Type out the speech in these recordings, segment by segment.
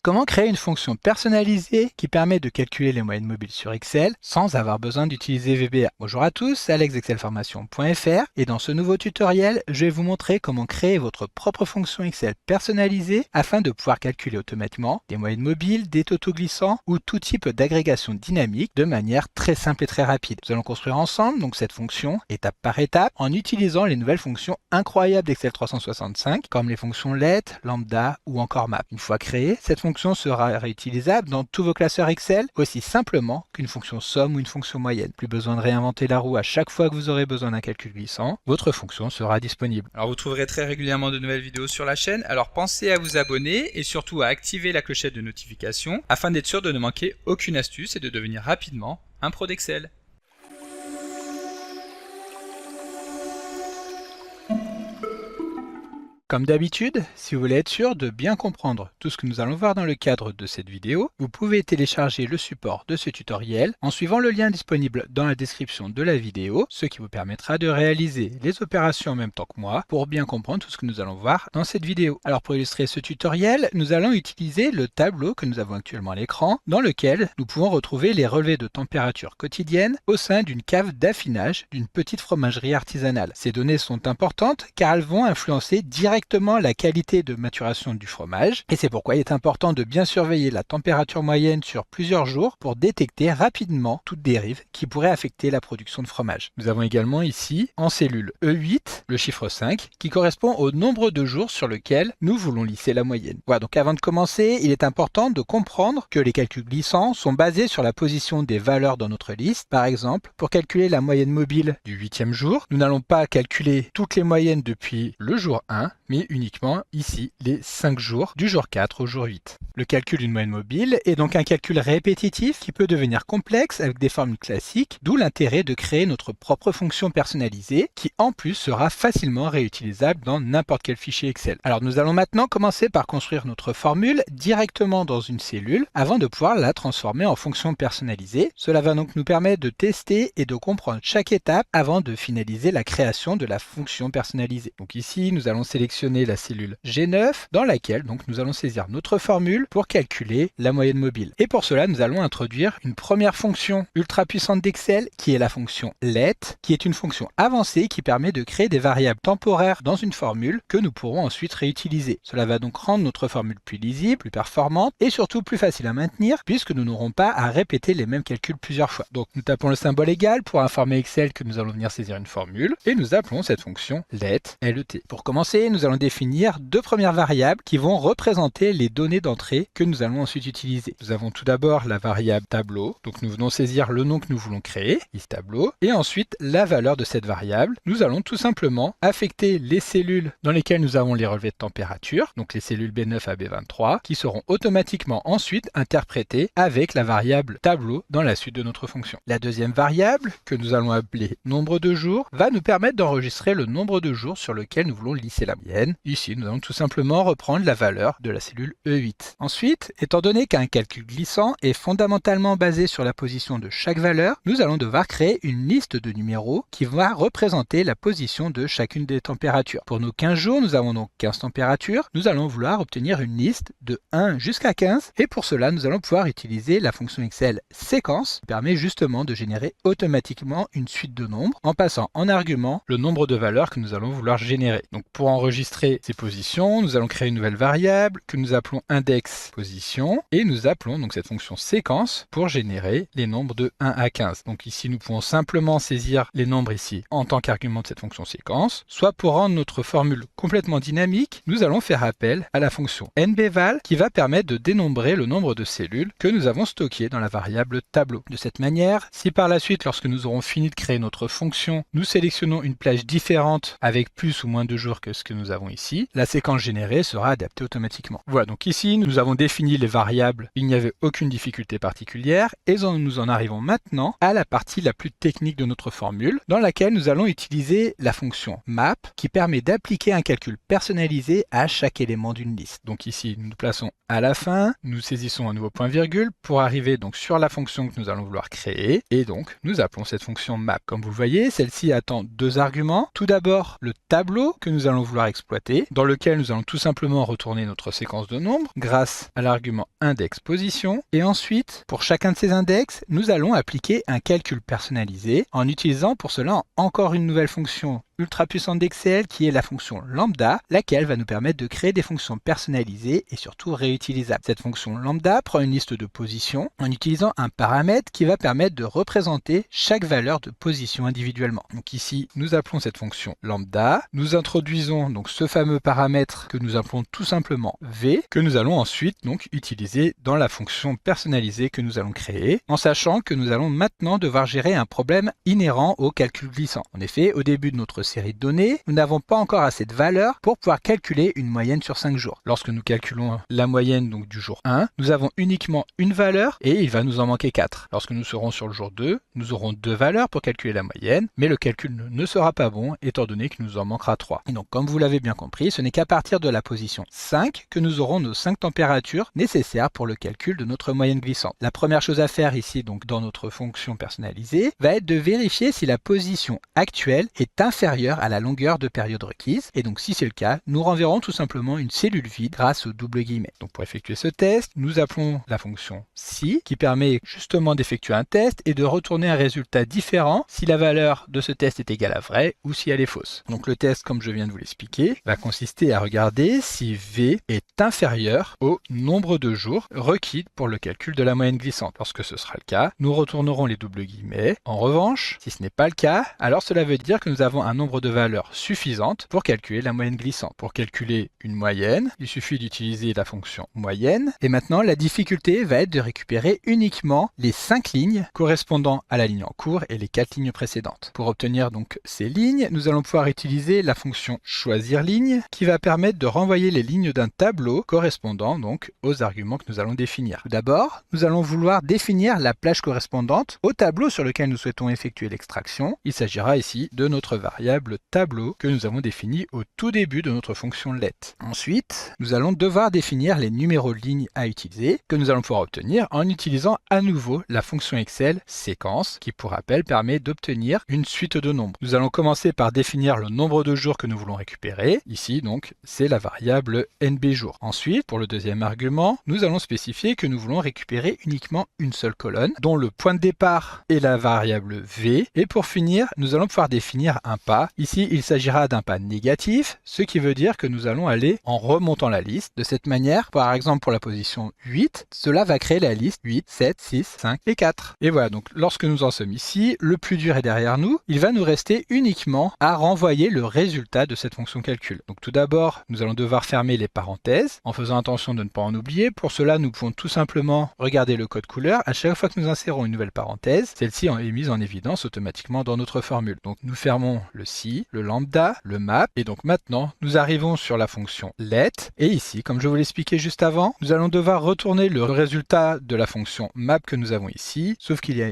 Comment créer une fonction personnalisée qui permet de calculer les moyennes mobiles sur Excel sans avoir besoin d'utiliser VBA? Bonjour à tous, alexexcelformation.fr et dans ce nouveau tutoriel, je vais vous montrer comment créer votre propre fonction Excel personnalisée afin de pouvoir calculer automatiquement des moyennes mobiles, des totaux glissants ou tout type d'agrégation dynamique de manière très simple et très rapide. Nous allons construire ensemble donc cette fonction étape par étape en utilisant les nouvelles fonctions incroyables d'Excel 365 comme les fonctions let, lambda ou encore map. Une fois créée, cette fonction sera réutilisable dans tous vos classeurs Excel aussi simplement qu'une fonction somme ou une fonction moyenne. Plus besoin de réinventer la roue à chaque fois que vous aurez besoin d'un calcul glissant, votre fonction sera disponible. Alors vous trouverez très régulièrement de nouvelles vidéos sur la chaîne, alors pensez à vous abonner et surtout à activer la clochette de notification afin d'être sûr de ne manquer aucune astuce et de devenir rapidement un pro d'Excel. Comme d'habitude, si vous voulez être sûr de bien comprendre tout ce que nous allons voir dans le cadre de cette vidéo, vous pouvez télécharger le support de ce tutoriel en suivant le lien disponible dans la description de la vidéo, ce qui vous permettra de réaliser les opérations en même temps que moi pour bien comprendre tout ce que nous allons voir dans cette vidéo. Alors pour illustrer ce tutoriel, nous allons utiliser le tableau que nous avons actuellement à l'écran, dans lequel nous pouvons retrouver les relevés de température quotidienne au sein d'une cave d'affinage d'une petite fromagerie artisanale. Ces données sont importantes car elles vont influencer directement la qualité de maturation du fromage et c'est pourquoi il est important de bien surveiller la température moyenne sur plusieurs jours pour détecter rapidement toute dérive qui pourrait affecter la production de fromage. Nous avons également ici en cellule E8 le chiffre 5 qui correspond au nombre de jours sur lequel nous voulons lisser la moyenne. Voilà, donc avant de commencer, il est important de comprendre que les calculs glissants sont basés sur la position des valeurs dans notre liste. Par exemple, pour calculer la moyenne mobile du 8e jour, nous n'allons pas calculer toutes les moyennes depuis le jour 1, mais uniquement ici les 5 jours du jour 4 au jour 8. Le calcul d'une moyenne mobile est donc un calcul répétitif qui peut devenir complexe avec des formules classiques, d'où l'intérêt de créer notre propre fonction personnalisée qui en plus sera facilement réutilisable dans n'importe quel fichier Excel. Alors nous allons maintenant commencer par construire notre formule directement dans une cellule avant de pouvoir la transformer en fonction personnalisée. Cela va donc nous permettre de tester et de comprendre chaque étape avant de finaliser la création de la fonction personnalisée. Donc ici nous allons sélectionner la cellule G9 dans laquelle donc nous allons saisir notre formule pour calculer la moyenne mobile. Et pour cela, nous allons introduire une première fonction ultra puissante d'Excel qui est la fonction let, qui est une fonction avancée qui permet de créer des variables temporaires dans une formule que nous pourrons ensuite réutiliser. Cela va donc rendre notre formule plus lisible, plus performante et surtout plus facile à maintenir puisque nous n'aurons pas à répéter les mêmes calculs plusieurs fois. Donc nous tapons le symbole égal pour informer Excel que nous allons venir saisir une formule et nous appelons cette fonction let. Pour commencer, nous allons définir deux premières variables qui vont représenter les données d'entrée que nous allons ensuite utiliser. Nous avons tout d'abord la variable tableau, donc nous venons saisir le nom que nous voulons créer, ici tableau, et ensuite la valeur de cette variable. Nous allons tout simplement affecter les cellules dans lesquelles nous avons les relevés de température, donc les cellules B9 à B23, qui seront automatiquement ensuite interprétées avec la variable tableau dans la suite de notre fonction. La deuxième variable, que nous allons appeler nombre de jours, va nous permettre d'enregistrer le nombre de jours sur lequel nous voulons lisser la moyenne. Ici, nous allons tout simplement reprendre la valeur de la cellule E8. Ensuite, étant donné qu'un calcul glissant est fondamentalement basé sur la position de chaque valeur, nous allons devoir créer une liste de numéros qui va représenter la position de chacune des températures. Pour nos 15 jours, nous avons donc 15 températures. Nous allons vouloir obtenir une liste de 1 jusqu'à 15 et pour cela, nous allons pouvoir utiliser la fonction Excel séquence qui permet justement de générer automatiquement une suite de nombres en passant en argument le nombre de valeurs que nous allons vouloir générer. Donc pour enregistrer ces positions, nous allons créer une nouvelle variable que nous appelons index position et nous appelons donc cette fonction séquence pour générer les nombres de 1 à 15. Donc ici nous pouvons simplement saisir les nombres ici en tant qu'argument de cette fonction séquence, soit pour rendre notre formule complètement dynamique, nous allons faire appel à la fonction nbval qui va permettre de dénombrer le nombre de cellules que nous avons stockées dans la variable tableau. De cette manière, si par la suite lorsque nous aurons fini de créer notre fonction, nous sélectionnons une plage différente avec plus ou moins de jours que ce que nous avons ici, la séquence générée sera adaptée automatiquement. Voilà, donc ici nous avons défini les variables, il n'y avait aucune difficulté particulière et nous en arrivons maintenant à la partie la plus technique de notre formule dans laquelle nous allons utiliser la fonction map qui permet d'appliquer un calcul personnalisé à chaque élément d'une liste. Donc ici nous nous plaçons à la fin, nous saisissons un nouveau point virgule pour arriver donc sur la fonction que nous allons vouloir créer et donc nous appelons cette fonction map. Comme vous le voyez, celle-ci attend deux arguments. Tout d'abord le tableau que nous allons vouloir exploiter, dans lequel nous allons tout simplement retourner notre séquence de nombres grâce à l'argument index position. Et ensuite, pour chacun de ces index, nous allons appliquer un calcul personnalisé en utilisant pour cela encore une nouvelle fonction ultra puissante d'Excel qui est la fonction lambda, laquelle va nous permettre de créer des fonctions personnalisées et surtout réutilisables. Cette fonction lambda prend une liste de positions en utilisant un paramètre qui va permettre de représenter chaque valeur de position individuellement. Donc ici, nous appelons cette fonction lambda, nous introduisons donc ce fameux paramètre que nous appelons tout simplement v, que nous allons ensuite donc utiliser dans la fonction personnalisée que nous allons créer, en sachant que nous allons maintenant devoir gérer un problème inhérent au calcul glissant. En effet, au début de notre série de données, nous n'avons pas encore assez de valeurs pour pouvoir calculer une moyenne sur 5 jours. Lorsque nous calculons la moyenne donc du jour 1, nous avons uniquement une valeur et il va nous en manquer 4. Lorsque nous serons sur le jour 2, nous aurons 2 valeurs pour calculer la moyenne, mais le calcul ne sera pas bon étant donné qu'il nous en manquera 3. Et donc comme vous l'avez bien compris, ce n'est qu'à partir de la position 5 que nous aurons nos 5 températures nécessaires pour le calcul de notre moyenne glissante. La première chose à faire ici donc dans notre fonction personnalisée va être de vérifier si la position actuelle est inférieure à la longueur de période requise. Et donc si c'est le cas, nous renverrons tout simplement une cellule vide grâce au double guillemets. Donc pour effectuer ce test, nous appelons la fonction si qui permet justement d'effectuer un test et de retourner un résultat différent si la valeur de ce test est égale à vrai ou si elle est fausse. Donc le test, comme je viens de vous l'expliquer, va consister à regarder si V est inférieur au nombre de jours requis pour le calcul de la moyenne glissante. Lorsque ce sera le cas, nous retournerons les double guillemets. En revanche, si ce n'est pas le cas, alors cela veut dire que nous avons un nombre de valeurs suffisantes pour calculer la moyenne glissante. Pour calculer une moyenne, il suffit d'utiliser la fonction moyenne. Et maintenant, la difficulté va être de récupérer uniquement les 5 lignes correspondant à la ligne en cours et les 4 lignes précédentes. Pour obtenir donc ces lignes, nous allons pouvoir utiliser la fonction choisir ligne qui va permettre de renvoyer les lignes d'un tableau correspondant donc aux arguments que nous allons définir. Tout d'abord, nous allons vouloir définir la plage correspondante au tableau sur lequel nous souhaitons effectuer l'extraction. Il s'agira ici de notre variable tableau que nous avons défini au tout début de notre fonction let. Ensuite, nous allons devoir définir les numéros de lignes à utiliser que nous allons pouvoir obtenir en utilisant à nouveau la fonction Excel séquence qui pour rappel permet d'obtenir une suite de nombres. Nous allons commencer par définir le nombre de jours que nous voulons récupérer. Ici donc c'est la variable nb jours. Ensuite, pour le deuxième argument, nous allons spécifier que nous voulons récupérer uniquement une seule colonne dont le point de départ est la variable v. Et pour finir, nous allons pouvoir définir un pas. Ici, il s'agira d'un pas négatif, ce qui veut dire que nous allons aller en remontant la liste. De cette manière, par exemple pour la position 8, cela va créer la liste 8, 7, 6, 5 et 4. Et voilà, donc lorsque nous en sommes ici, le plus dur est derrière nous. Il va nous rester uniquement à renvoyer le résultat de cette fonction calcul. Donc tout d'abord, nous allons devoir fermer les parenthèses en faisant attention de ne pas en oublier. Pour cela, nous pouvons tout simplement regarder le code couleur. À chaque fois que nous insérons une nouvelle parenthèse, celle-ci est mise en évidence automatiquement dans notre formule. Donc nous fermons le si, le lambda, le map. Et donc maintenant, nous arrivons sur la fonction let. Et ici, comme je vous l'expliquais juste avant, nous allons devoir retourner le résultat de la fonction map que nous avons ici. Sauf qu'il y a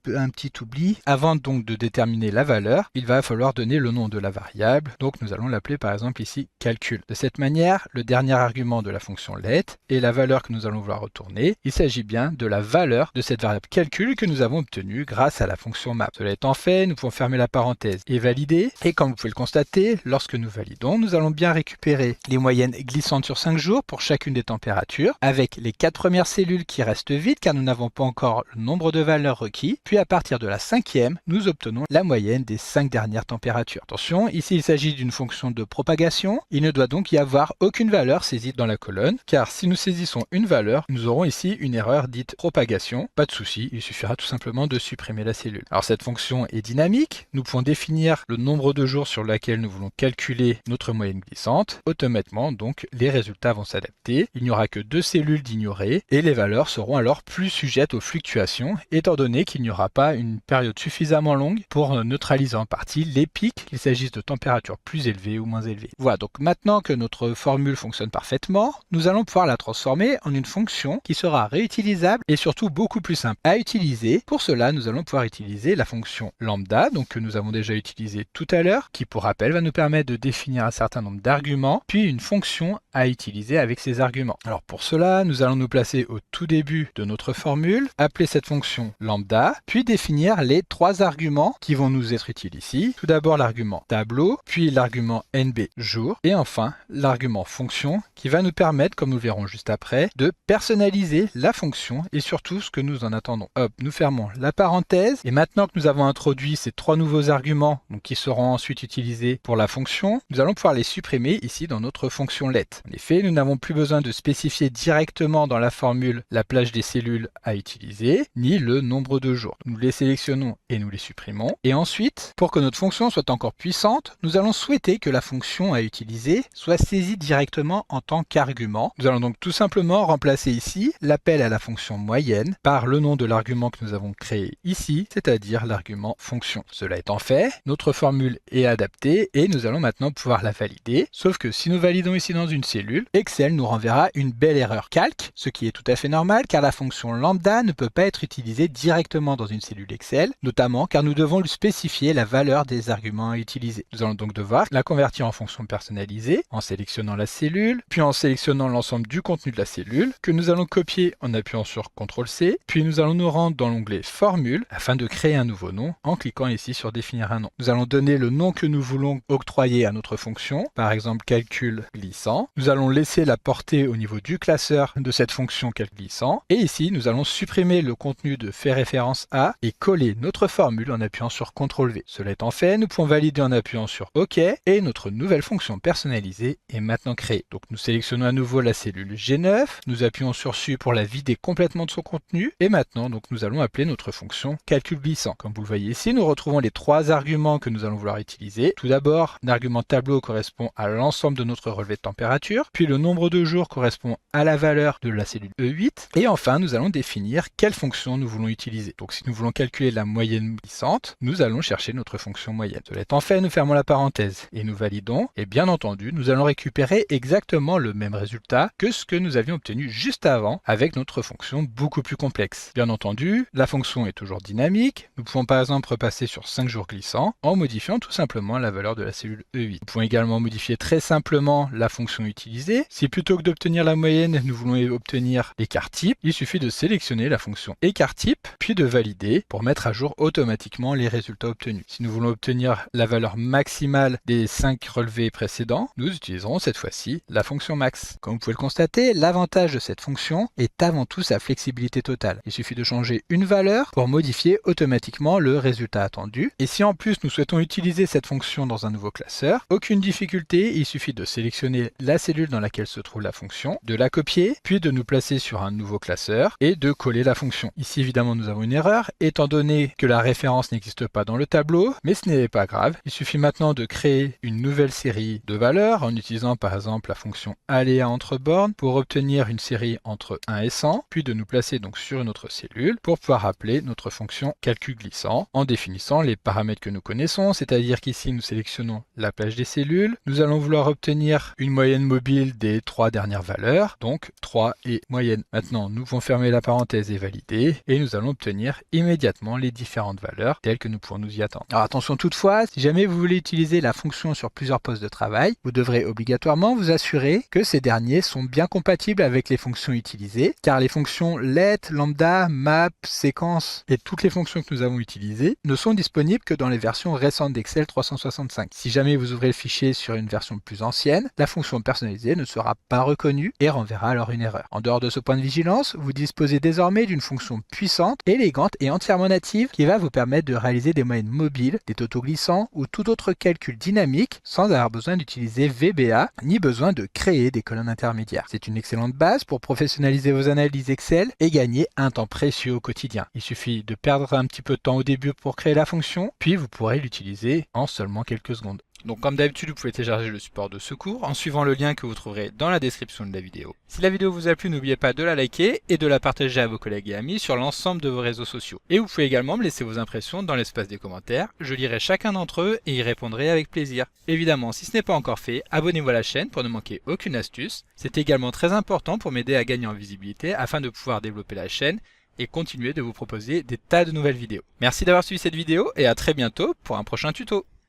un petit oubli. Avant donc de déterminer la valeur, il va falloir donner le nom de la variable. Donc nous allons l'appeler par exemple ici calcul. De cette manière, le dernier argument de la fonction let est la valeur que nous allons vouloir retourner. Il s'agit bien de la valeur de cette variable calcul que nous avons obtenue grâce à la fonction map. Cela étant fait, nous pouvons fermer la parenthèse et valider. Et comme vous pouvez le constater, lorsque nous validons, nous allons bien récupérer les moyennes glissantes sur 5 jours pour chacune des températures, avec les 4 premières cellules qui restent vides car nous n'avons pas encore le nombre de valeurs requis. Puis à partir de la 5e, nous obtenons la moyenne des 5 dernières températures. Attention, ici il s'agit d'une fonction de propagation. Il ne doit donc y avoir aucune valeur saisie dans la colonne, car si nous saisissons une valeur, nous aurons ici une erreur dite propagation. Pas de souci, il suffira tout simplement de supprimer la cellule. Alors cette fonction est dynamique. Nous pouvons définir le nombre de jours sur lequel nous voulons calculer notre moyenne glissante. Automatiquement, donc, les résultats vont s'adapter. Il n'y aura que 2 cellules d'ignorer et les valeurs seront alors plus sujettes aux fluctuations, étant donné qu'il n'y aura pas une période suffisamment longue pour neutraliser en partie les pics, qu'il s'agisse de températures plus élevées ou moins élevées. Voilà, donc maintenant que notre formule fonctionne parfaitement, nous allons pouvoir la transformer en une fonction qui sera réutilisable et surtout beaucoup plus simple à utiliser. Pour cela, nous allons pouvoir utiliser la fonction lambda, donc que nous avons déjà utilisée tout tout à l'heure, qui pour rappel va nous permettre de définir un certain nombre d'arguments, puis une fonction à utiliser avec ces arguments. Alors pour cela, nous allons nous placer au tout début de notre formule, appeler cette fonction lambda, puis définir les trois arguments qui vont nous être utiles ici. Tout d'abord l'argument tableau, puis l'argument nb jour, et enfin l'argument fonction qui va nous permettre, comme nous le verrons juste après, de personnaliser la fonction et surtout ce que nous en attendons. Hop, nous fermons la parenthèse, et maintenant que nous avons introduit ces trois nouveaux arguments donc qui seront ensuite utilisés pour la fonction, nous allons pouvoir les supprimer ici dans notre fonction let. En effet, nous n'avons plus besoin de spécifier directement dans la formule la plage des cellules à utiliser, ni le nombre de jours. Nous les sélectionnons et nous les supprimons. Et ensuite, pour que notre fonction soit encore puissante, nous allons souhaiter que la fonction à utiliser soit saisie directement en tant qu'argument. Nous allons donc tout simplement remplacer ici l'appel à la fonction moyenne par le nom de l'argument que nous avons créé ici, c'est-à-dire l'argument fonction. Cela étant fait, notre formule est adaptée et nous allons maintenant pouvoir la valider. Sauf que si nous validons ici dans une cellule, Excel nous renverra une belle erreur calque, ce qui est tout à fait normal car la fonction lambda ne peut pas être utilisée directement dans une cellule Excel, notamment car nous devons lui spécifier la valeur des arguments à utiliser. Nous allons donc devoir la convertir en fonction personnalisée en sélectionnant la cellule, puis en sélectionnant l'ensemble du contenu de la cellule, que nous allons copier en appuyant sur CTRL-C, puis nous allons nous rendre dans l'onglet Formule afin de créer un nouveau nom en cliquant ici sur Définir un nom. Nous allons donner le nom que nous voulons octroyer à notre fonction, par exemple calcul glissant. Nous allons laisser la portée au niveau du classeur de cette fonction calcul glissant, et ici nous allons supprimer le contenu de fait référence à et coller notre formule en appuyant sur CTRL-V. Cela étant fait, nous pouvons valider en appuyant sur OK et notre nouvelle fonction personnalisée est maintenant créée. Donc nous sélectionnons à nouveau la cellule G9, nous appuyons sur Su pour la vider complètement de son contenu et maintenant donc nous allons appeler notre fonction calcul glissant. Comme vous le voyez ici, nous retrouvons les trois arguments que nous allons vouloir utiliser. Tout d'abord, l'argument tableau correspond à l'ensemble de notre relevé de température, puis le nombre de jours correspond à la valeur de la cellule E8 et enfin nous allons définir quelle fonction nous voulons utiliser. Donc si nous voulons calculer la moyenne glissante, nous allons chercher notre fonction moyenne. Cela étant fait, nous fermons la parenthèse et nous validons et bien entendu nous allons récupérer exactement le même résultat que ce que nous avions obtenu juste avant avec notre fonction beaucoup plus complexe. Bien entendu, la fonction est toujours dynamique. Nous pouvons par exemple repasser sur 5 jours glissants en modifiant tout simplement la valeur de la cellule E8. Nous pouvons également modifier très simplement la fonction utilisée. Si plutôt que d'obtenir la moyenne, nous voulons obtenir l'écart type, il suffit de sélectionner la fonction écart type, puis de valider pour mettre à jour automatiquement les résultats obtenus. Si nous voulons obtenir la valeur maximale des 5 relevés précédents, nous utiliserons cette fois-ci la fonction max. Comme vous pouvez le constater, l'avantage de cette fonction est avant tout sa flexibilité totale. Il suffit de changer une valeur pour modifier automatiquement le résultat attendu. Et si en plus nous souhaitons utiliser cette fonction dans un nouveau classeur, aucune difficulté, il suffit de sélectionner la cellule dans laquelle se trouve la fonction, de la copier, puis de nous placer sur un nouveau classeur et de coller la fonction. Ici évidemment nous avons une erreur, étant donné que la référence n'existe pas dans le tableau, mais ce n'est pas grave. Il suffit maintenant de créer une nouvelle série de valeurs en utilisant par exemple la fonction aléa entre bornes pour obtenir une série entre 1 et 100, puis de nous placer donc sur une autre cellule pour pouvoir appeler notre fonction calcul glissant en définissant les paramètres que nous connaissons, c'est-à-dire qu'ici nous sélectionnons la plage des cellules, nous allons vouloir obtenir une moyenne mobile des 3 dernières valeurs, donc 3 et moyenne. Maintenant nous pouvons fermer la parenthèse et valider, et nous allons obtenir immédiatement les différentes valeurs telles que nous pouvons nous y attendre. Alors attention toutefois, si jamais vous voulez utiliser la fonction sur plusieurs postes de travail, vous devrez obligatoirement vous assurer que ces derniers sont bien compatibles avec les fonctions utilisées, car les fonctions let, lambda, map, séquence et toutes les fonctions que nous avons utilisées ne sont disponibles que dans les versions récentes d'Excel 365. Si jamais vous ouvrez le fichier sur une version plus ancienne, la fonction personnalisée ne sera pas reconnue et renverra alors une erreur. En dehors de ce point de vigilance, vous disposez désormais d'une fonction puissante, élégante et entièrement native qui va vous permettre de réaliser des moyennes mobiles, des totaux glissants ou tout autre calcul dynamique sans avoir besoin d'utiliser VBA ni besoin de créer des colonnes intermédiaires. C'est une excellente base pour professionnaliser vos analyses Excel et gagner un temps précieux au quotidien. Il suffit de perdre un petit peu de temps au début pour créer la fonction, puis vous pourrez l'utiliser en seulement quelques secondes. Donc comme d'habitude, vous pouvez télécharger le support de secours en suivant le lien que vous trouverez dans la description de la vidéo. Si la vidéo vous a plu, n'oubliez pas de la liker et de la partager à vos collègues et amis sur l'ensemble de vos réseaux sociaux. Et vous pouvez également me laisser vos impressions dans l'espace des commentaires, je lirai chacun d'entre eux et y répondrai avec plaisir. Évidemment, si ce n'est pas encore fait, abonnez-vous à la chaîne pour ne manquer aucune astuce. C'est également très important pour m'aider à gagner en visibilité afin de pouvoir développer la chaîne et continuer de vous proposer des tas de nouvelles vidéos. Merci d'avoir suivi cette vidéo et à très bientôt pour un prochain tuto.